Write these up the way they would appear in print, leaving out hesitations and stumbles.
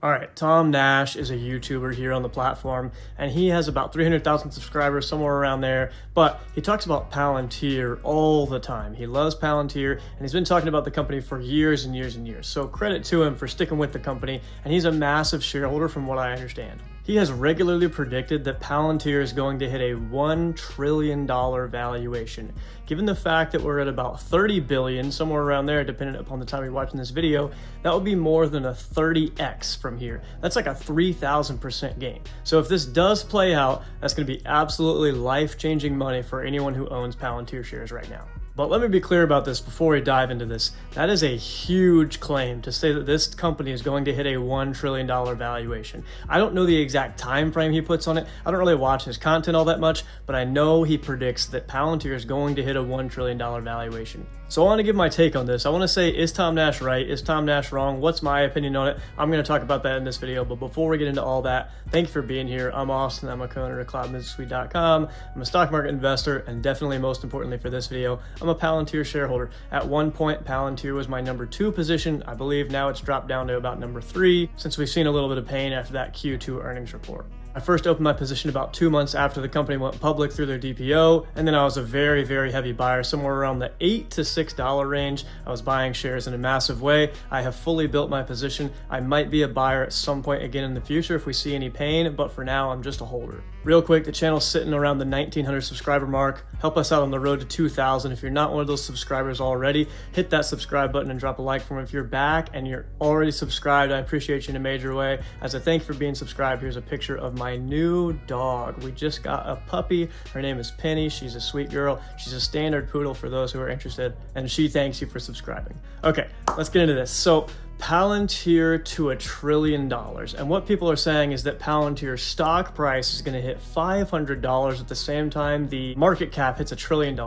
All right, Tom Nash is a YouTuber here on the platform, and he has about 300,000 subscribers, somewhere around there, but he talks about Palantir all the time. He loves Palantir, and he's been talking about the company for years and years and years. So credit to him for sticking with the company, and he's a massive shareholder from what I understand. He has regularly predicted that Palantir is going to hit a $1 trillion valuation. Given the fact that we're at about 30 billion, somewhere around there, depending upon the time you're watching this video, that would be more than a 30x from here. That's like a 3,000% gain. So if this does play out, that's going to be absolutely life-changing money for anyone who owns Palantir shares right now. But let me be clear about this before we dive into this. That is a huge claim to say that this company is going to hit a $1 trillion valuation. I don't know the exact time frame he puts on it. I don't really watch his content all that much, but I know he predicts that Palantir is going to hit a $1 trillion valuation. So I want to give my take on this. I want to say, is Tom Nash right? Is Tom Nash wrong? What's my opinion on it? I'm going to talk about that in this video, but before we get into all that, thank you for being here. I'm Austin. I'm a co-owner of cloudbusinesssuite.com. I'm a stock market investor, and definitely most importantly for this video, I'm a Palantir shareholder. At one point, Palantir was my number 2 position. I believe now it's dropped down to about number 3 since we've seen a little bit of pain after that Q2 earnings report. I first opened my position about 2 months after the company went public through their DPO, and then I was a very, very heavy buyer, somewhere around the $8 to $6 range. I was buying shares in a massive way. I have fully built my position. I might be a buyer at some point again in the future if we see any pain, but for now, I'm just a holder. Real quick, the channel's sitting around the 1,900 subscriber mark. Help us out on the road to 2,000. If you're not one of those subscribers already, hit that subscribe button and drop a like for me. If you're back and you're already subscribed, I appreciate you in a major way. As a thank you for being subscribed, here's a picture of my new dog. We just got a puppy. Her name is Penny. She's a sweet girl. She's a standard poodle for those who are interested, and she thanks you for subscribing. Okay, let's get into this. So Palantir to $1 trillion. And what people are saying is that Palantir stock price is going to hit $500 at the same time the market cap hits $1 trillion.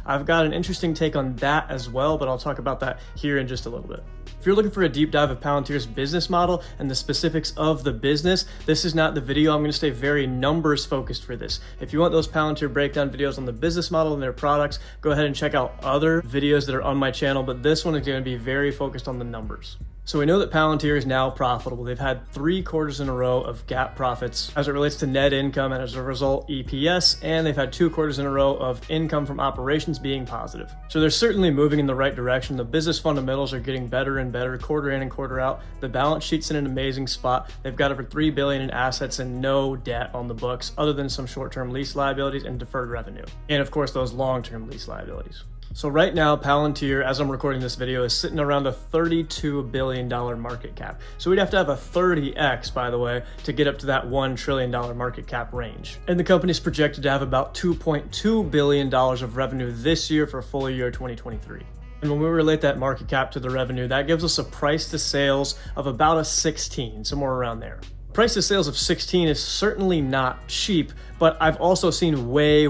I've got an interesting take on that as well, but I'll talk about that here in just a little bit. If you're looking for a deep dive of Palantir's business model and the specifics of the business, this is not the video. I'm going to stay very numbers focused for this. If you want those Palantir breakdown videos on the business model and their products, go ahead and check out other videos that are on my channel, but this one is going to be very focused on the numbers. So we know that Palantir is now profitable. They've had 3 quarters in a row of GAAP profits as it relates to net income and as a result EPS, and they've had 2 quarters in a row of income from operations being positive. So they're certainly moving in the right direction. The business fundamentals are getting better and better quarter in and quarter out. The balance sheet's in an amazing spot. They've got over $3 billion in assets and no debt on the books other than some short-term lease liabilities and deferred revenue. And of course those long-term lease liabilities. So right now, Palantir, as I'm recording this video, is sitting around a $32 billion market cap. So we'd have to have a 30x, by the way, to get up to that $1 trillion market cap range. And the company's projected to have about $2.2 billion of revenue this year for full year 2023. And when we relate that market cap to the revenue, that gives us a price to sales of about a 16, somewhere around there. Price to sales of 16 is certainly not cheap, but I've also seen way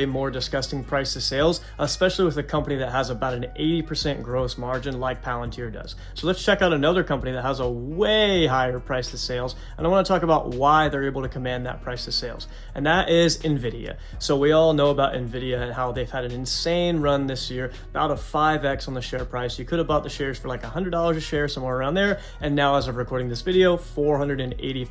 more disgusting price to sales, especially with a company that has about an 80% gross margin like Palantir does. So let's check out another company that has a way higher price to sales, and I want to talk about why they're able to command that price to sales, and that is NVIDIA. So we all know about NVIDIA and how they've had an insane run this year, about a 5x on the share price. You could have bought the shares for like $100 a share, somewhere around there, and now as of recording this video, $485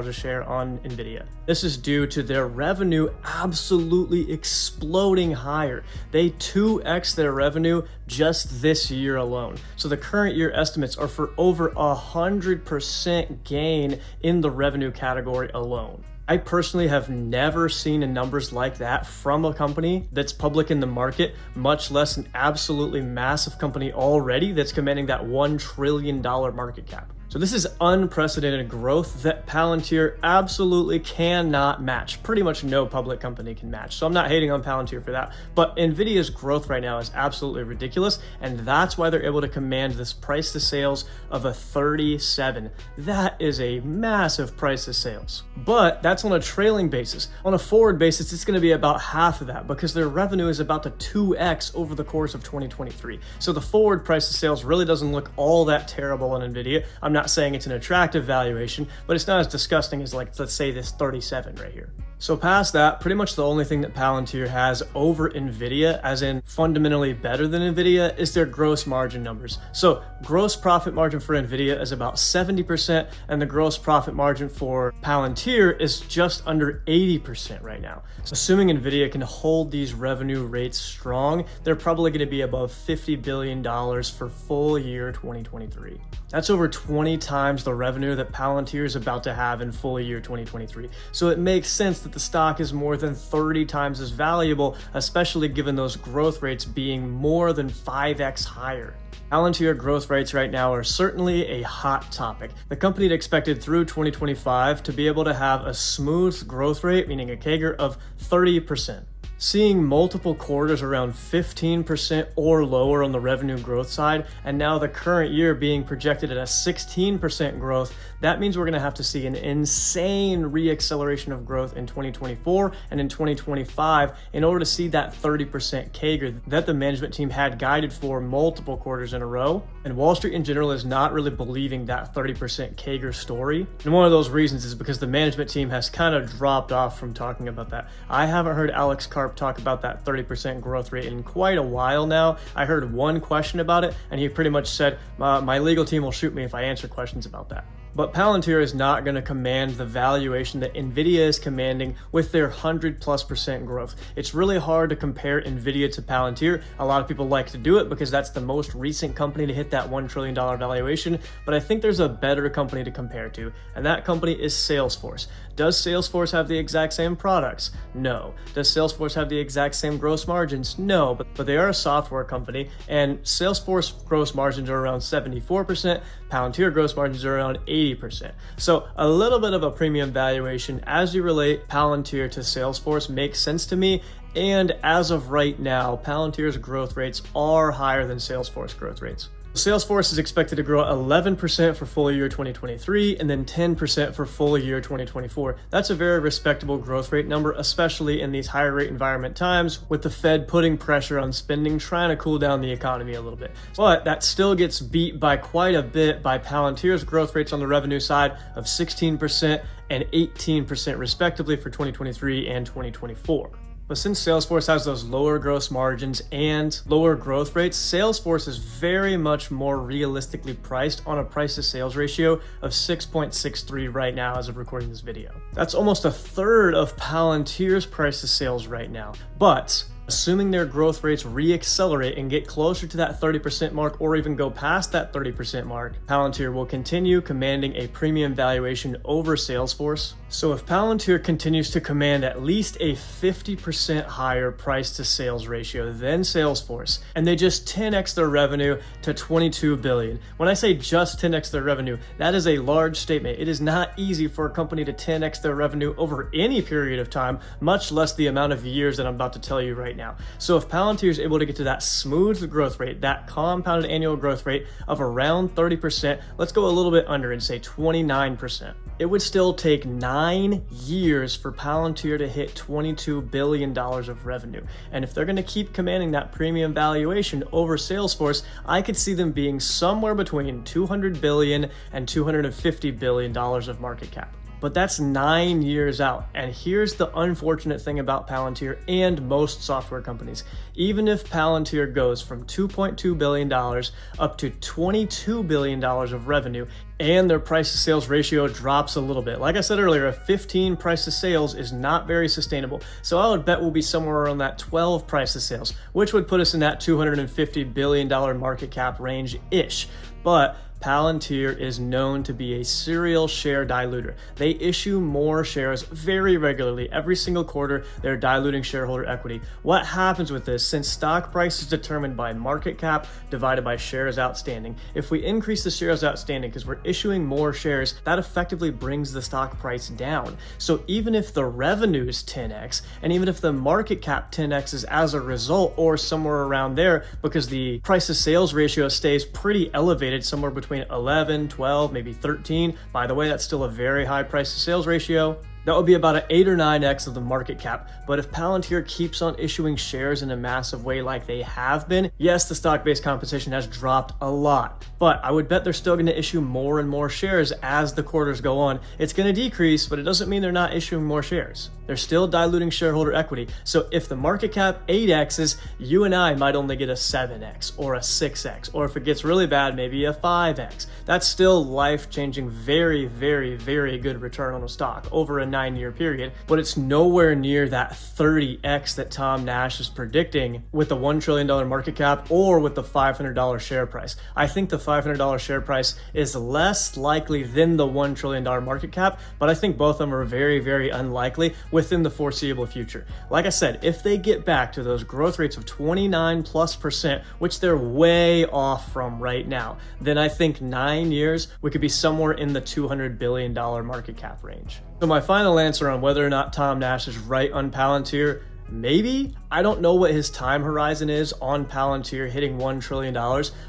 a share on NVIDIA. This is due to their revenue absolutely exploding higher. They 2x their revenue just this year alone. So the current year estimates are for over 100% gain in the revenue category alone. I personally have never seen numbers like that from a company that's public in the market, much less an absolutely massive company already that's commanding that $1 trillion market cap. So this is unprecedented growth that Palantir absolutely cannot match. Pretty much no public company can match. So I'm not hating on Palantir for that, but NVIDIA's growth right now is absolutely ridiculous, and that's why they're able to command this price to sales of a 37. That is a massive price to sales. But that's on a trailing basis. On a forward basis, it's going to be about half of that because their revenue is about to 2x over the course of 2023. So the forward price to sales really doesn't look all that terrible on NVIDIA. I'm not saying it's an attractive valuation, but it's not as disgusting as, like, let's say this 37 right here. So past that, pretty much the only thing that Palantir has over NVIDIA, as in fundamentally better than NVIDIA, is their gross margin numbers. So gross profit margin for NVIDIA is about 70%, and the gross profit margin for Palantir is just under 80% right now. So assuming NVIDIA can hold these revenue rates strong, they're probably going to be above $50 billion for full year 2023. That's over 20 times the revenue that Palantir is about to have in full year 2023. So it makes sense that the stock is more than 30 times as valuable, especially given those growth rates being more than 5x higher. Palantir growth rates right now are certainly a hot topic. The company expected through 2025 to be able to have a smooth growth rate, meaning a CAGR of 30%. Seeing multiple quarters around 15% or lower on the revenue growth side, and now the current year being projected at a 16% growth, that means we're going to have to see an insane reacceleration of growth in 2024 and in 2025 in order to see that 30% CAGR that the management team had guided for multiple quarters in a row. And Wall Street in general is not really believing that 30% CAGR story. And one of those reasons is because the management team has kind of dropped off from talking about that. I haven't heard Alex Karp talk about that 30% growth rate in quite a while now. I heard one question about it, and he pretty much said, my legal team will shoot me if I answer questions about that. But Palantir is not going to command the valuation that NVIDIA is commanding with their 100+% growth. It's really hard to compare NVIDIA to Palantir. A lot of people like to do it because that's the most recent company to hit that $1 trillion valuation, but I think there's a better company to compare to, and that company is Salesforce. Does Salesforce have the exact same products? No. Does Salesforce have the exact same gross margins? No, but they are a software company, and Salesforce gross margins are around 74%, Palantir gross margins are around 80%. So a little bit of a premium valuation as you relate Palantir to Salesforce makes sense to me. And as of right now, Palantir's growth rates are higher than Salesforce growth rates. Salesforce is expected to grow 11% for full year 2023 and then 10% for full year 2024. That's a very respectable growth rate number, especially in these higher rate environment times with the Fed putting pressure on spending, trying to cool down the economy a little bit. But that still gets beat by quite a bit by Palantir's growth rates on the revenue side of 16% and 18% respectively for 2023 and 2024. But since Salesforce has those lower gross margins and lower growth rates, Salesforce is very much more realistically priced on a price to sales ratio of 6.63 right now as of recording this video. That's almost a third of Palantir's price to sales right now. But assuming their growth rates re-accelerate and get closer to that 30% mark or even go past that 30% mark, Palantir will continue commanding a premium valuation over Salesforce. So if Palantir continues to command at least a 50% higher price to sales ratio than Salesforce, and they just 10x their revenue to $22 billion. When I say just 10x their revenue, that is a large statement. It is not easy for a company to 10x their revenue over any period of time, much less the amount of years that I'm about to tell you right now. So if Palantir is able to get to that smooth growth rate, that compounded annual growth rate of around 30%, let's go a little bit under and say 29%. It would still take 9 years for Palantir to hit $22 billion of revenue. And if they're going to keep commanding that premium valuation over Salesforce, I could see them being somewhere between $200 billion and $250 billion of market cap. But that's 9 years out. And here's the unfortunate thing about Palantir and most software companies. Even if Palantir goes from $2.2 billion up to $22 billion of revenue, and their price to sales ratio drops a little bit. Like I said earlier, a 15 price to sales is not very sustainable. So I would bet we'll be somewhere around that 12 price to sales, which would put us in that $250 billion market cap range-ish. But Palantir is known to be a serial share diluter. They issue more shares very regularly. Every single quarter, they're diluting shareholder equity. What happens with this, since stock price is determined by market cap divided by shares outstanding, if we increase the shares outstanding because we're issuing more shares, that effectively brings the stock price down. So even if the revenue is 10x, and even if the market cap 10x is as a result or somewhere around there, because the price to sales ratio stays pretty elevated, somewhere between 11, 12, maybe 13. By the way, that's still a very high price to sales ratio. That would be about an 8 or 9x of the market cap. But if Palantir keeps on issuing shares in a massive way like they have been, yes, the stock-based compensation has dropped a lot, but I would bet they're still going to issue more and more shares as the quarters go on. It's going to decrease, but it doesn't mean they're not issuing more shares. They're they're still diluting shareholder equity. So if the market cap 8x's, you and I might only get a 7x or a 6x, or if it gets really bad, maybe a 5x. That's still life-changing, very, very, very good return on a stock over a 9-year period, but it's nowhere near that 30x that Tom Nash is predicting with the $1 trillion market cap or with the $500 share price. I think the $500 share price is less likely than the $1 trillion market cap, but I think both of them are very, very unlikely within the foreseeable future. Like I said, if they get back to those growth rates of 29+%, which they're way off from right now, then I think 9 years, we could be somewhere in the $200 billion market cap range. So my final answer on whether or not Tom Nash is right on Palantir, maybe. I don't know what his time horizon is on Palantir hitting $1 trillion,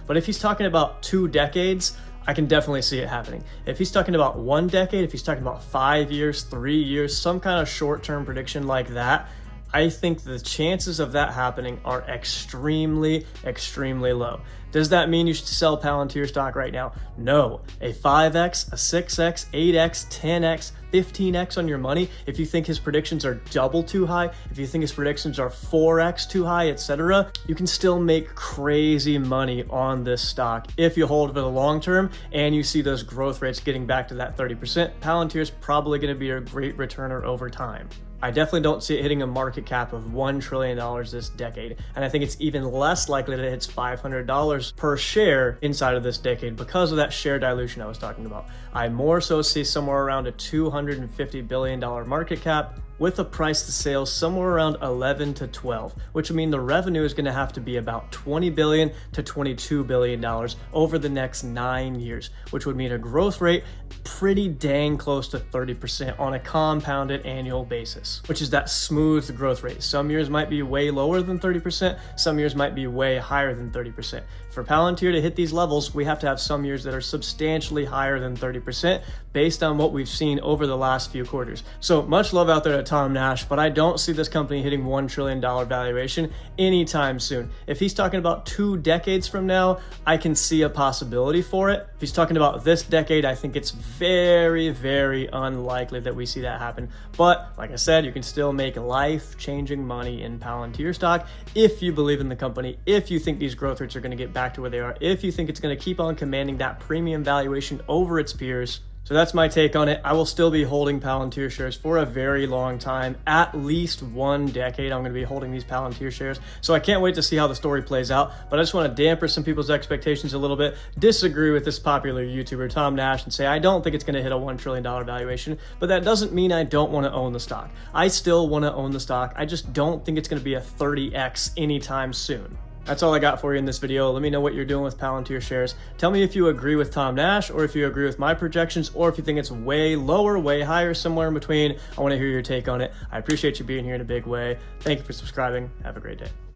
but if he's talking about 2 decades, I can definitely see it happening. If he's talking about 1 decade, if he's talking about 5 years, 3 years, some kind of short-term prediction like that, I think the chances of that happening are extremely, extremely low. Does that mean you should sell Palantir stock right now? No. A 5x, a 6x, 8x, 10x, 15x on your money, if you think his predictions are double too high, if you think his predictions are 4x too high, etc., you can still make crazy money on this stock if you hold it for the long term and you see those growth rates getting back to that 30%. Palantir is probably going to be a great returner over time. I definitely don't see it hitting a market cap of $1 trillion this decade, and I think it's even less likely that it hits $500 per share inside of this decade because of that share dilution I was talking about. I more so see somewhere around a $250 billion market cap with a price to sales somewhere around 11 to 12, which would mean the revenue is going to have to be about $20 billion to $22 billion over the next 9 years, which would mean a growth rate pretty dang close to 30% on a compounded annual basis, which is that smooth growth rate. Some years might be way lower than 30%, some years might be way higher than 30%. For Palantir to hit these levels, we have to have some years that are substantially higher than 30% based on what we've seen over the last few quarters. So much love out there to Tom Nash, but I don't see this company hitting $1 trillion valuation anytime soon. If he's talking about 2 decades from now, I can see a possibility for it. If he's talking about this decade, I think it's very, very unlikely that we see that happen. But like I said, you can still make life-changing money in Palantir stock if you believe in the company, if you think these growth rates are going to get back to where they are, if you think it's going to keep on commanding that premium valuation over its peers. So that's my take on it. I will still be holding Palantir shares for a very long time, at least 1 decade. I'm going to be holding these Palantir shares. So I can't wait to see how the story plays out, but I just want to dampen some people's expectations a little bit, disagree with this popular YouTuber, Tom Nash, and say I don't think it's going to hit a $1 trillion valuation, but that doesn't mean I don't want to own the stock. I still want to own the stock. I just don't think it's going to be a 30x anytime soon. That's all I got for you in this video. Let me know what you're doing with Palantir shares. Tell me if you agree with Tom Nash, or if you agree with my projections, or if you think it's way lower, way higher, somewhere in between. I want to hear your take on it. I appreciate you being here in a big way. Thank you for subscribing. Have a great day.